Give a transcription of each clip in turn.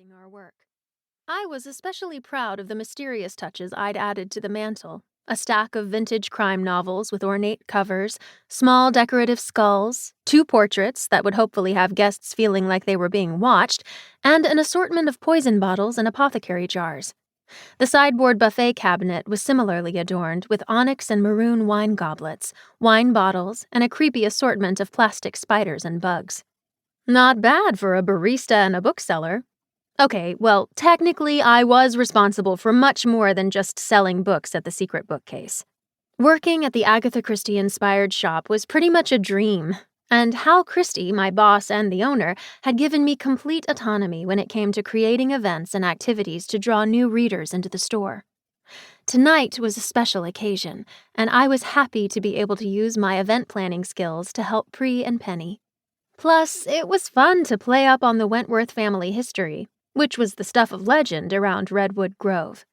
organizing our work. I was especially proud of the mysterious touches I'd added to the mantel. A stack of vintage crime novels with ornate covers, small decorative skulls, 2 portraits that would hopefully have guests feeling like they were being watched, and an assortment of poison bottles and apothecary jars. The sideboard buffet cabinet was similarly adorned with onyx and maroon wine goblets, wine bottles, and a creepy assortment of plastic spiders and bugs. Not bad for a barista and a bookseller. Okay, well, technically I was responsible for much more than just selling books at the secret bookcase. Working at the Agatha Christie-inspired shop was pretty much a dream, and Hal Christie, my boss and the owner, had given me complete autonomy when it came to creating events and activities to draw new readers into the store. Tonight was a special occasion, and I was happy to be able to use my event planning skills to help Pri and Penny. Plus, it was fun to play up on the Wentworth family history, which was the stuff of legend around Redwood Grove.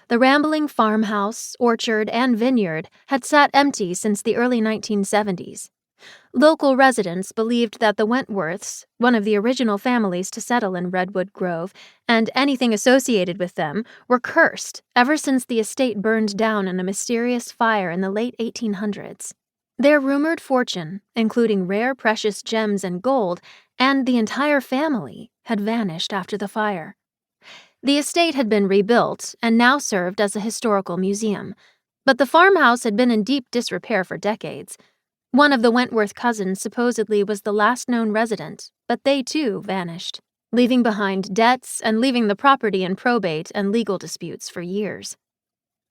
The rambling farmhouse, orchard, and vineyard had sat empty since the early 1970s. Local residents believed that the Wentworths, one of the original families to settle in Redwood Grove, and anything associated with them, were cursed ever since the estate burned down in a mysterious fire in the late 1800s. Their rumored fortune, including rare precious gems and gold, and the entire family, had vanished after the fire. The estate had been rebuilt and now served as a historical museum, but the farmhouse had been in deep disrepair for decades. One of the Wentworth cousins supposedly was the last known resident, but they too vanished, leaving behind debts and leaving the property in probate and legal disputes for years.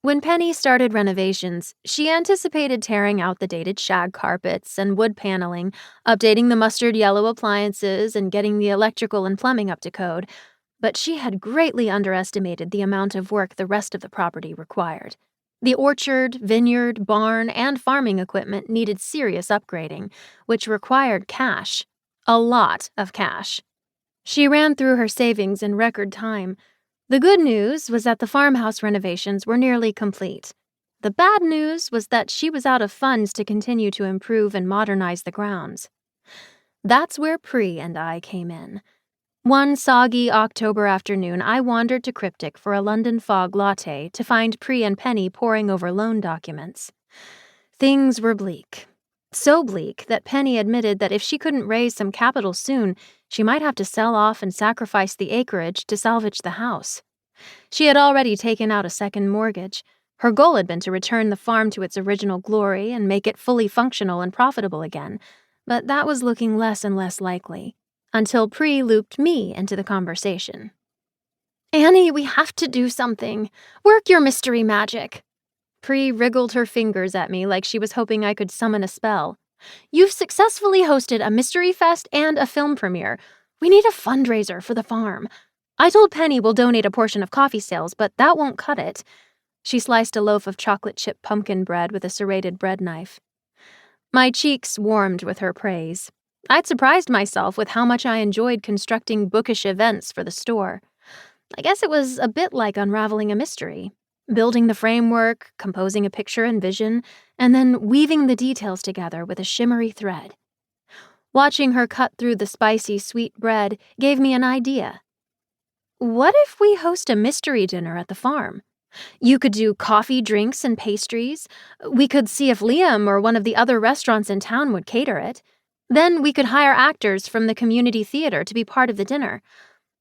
When Penny started renovations, she anticipated tearing out the dated shag carpets and wood paneling, updating the mustard yellow appliances, and getting the electrical and plumbing up to code, but she had greatly underestimated the amount of work the rest of the property required. The orchard, vineyard, barn, and farming equipment needed serious upgrading, which required cash. A lot of cash. She ran through her savings in record time. The good news was that the farmhouse renovations were nearly complete. The bad news was that she was out of funds to continue to improve and modernize the grounds. That's where Pri and I came in. One soggy October afternoon, I wandered to Cryptic for a London fog latte to find Pri and Penny poring over loan documents. Things were bleak. So bleak that Penny admitted that if she couldn't raise some capital soon, she might have to sell off and sacrifice the acreage to salvage the house. She had already taken out a second mortgage. Her goal had been to return the farm to its original glory and make it fully functional and profitable again, but that was looking less and less likely, until Pri looped me into the conversation. "Annie, we have to do something. Work your mystery magic." Pri wriggled her fingers at me like she was hoping I could summon a spell. "You've successfully hosted a mystery fest and a film premiere. We need a fundraiser for the farm. I told Penny we'll donate a portion of coffee sales, but that won't cut it." She sliced a loaf of chocolate chip pumpkin bread with a serrated bread knife. My cheeks warmed with her praise. I'd surprised myself with how much I enjoyed constructing bookish events for the store. I guess it was a bit like unraveling a mystery. Building the framework, composing a picture and vision, and then weaving the details together with a shimmery thread. Watching her cut through the spicy, sweet bread gave me an idea. What if we host a mystery dinner at the farm? You could do coffee, drinks, and pastries. We could see if Liam or one of the other restaurants in town would cater it. Then we could hire actors from the community theater to be part of the dinner.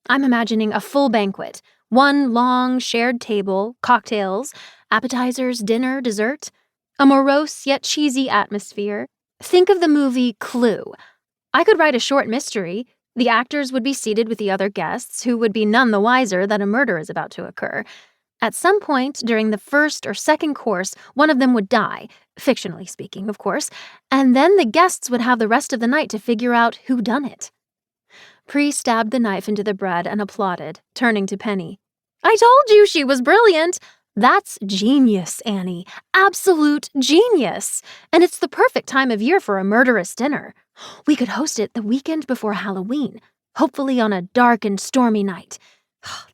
I'm imagining a full banquet. One long, shared table, cocktails, appetizers, dinner, dessert. A morose yet cheesy atmosphere. Think of the movie Clue. I could write a short mystery. The actors would be seated with the other guests, who would be none the wiser that a murder is about to occur. At some point during the first or second course, one of them would die, fictionally speaking, of course, and then the guests would have the rest of the night to figure out who done it. Pri stabbed the knife into the bread and applauded, turning to Penny. "I told you she was brilliant! That's genius, Annie. Absolute genius! And it's the perfect time of year for a murderous dinner. We could host it the weekend before Halloween, hopefully on a dark and stormy night.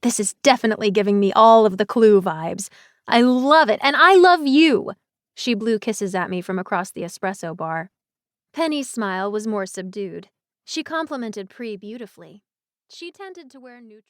This is definitely giving me all of the Clue vibes. I love it, and I love you!" She blew kisses at me from across the espresso bar. Penny's smile was more subdued. She complimented Pri beautifully. She tended to wear neutral...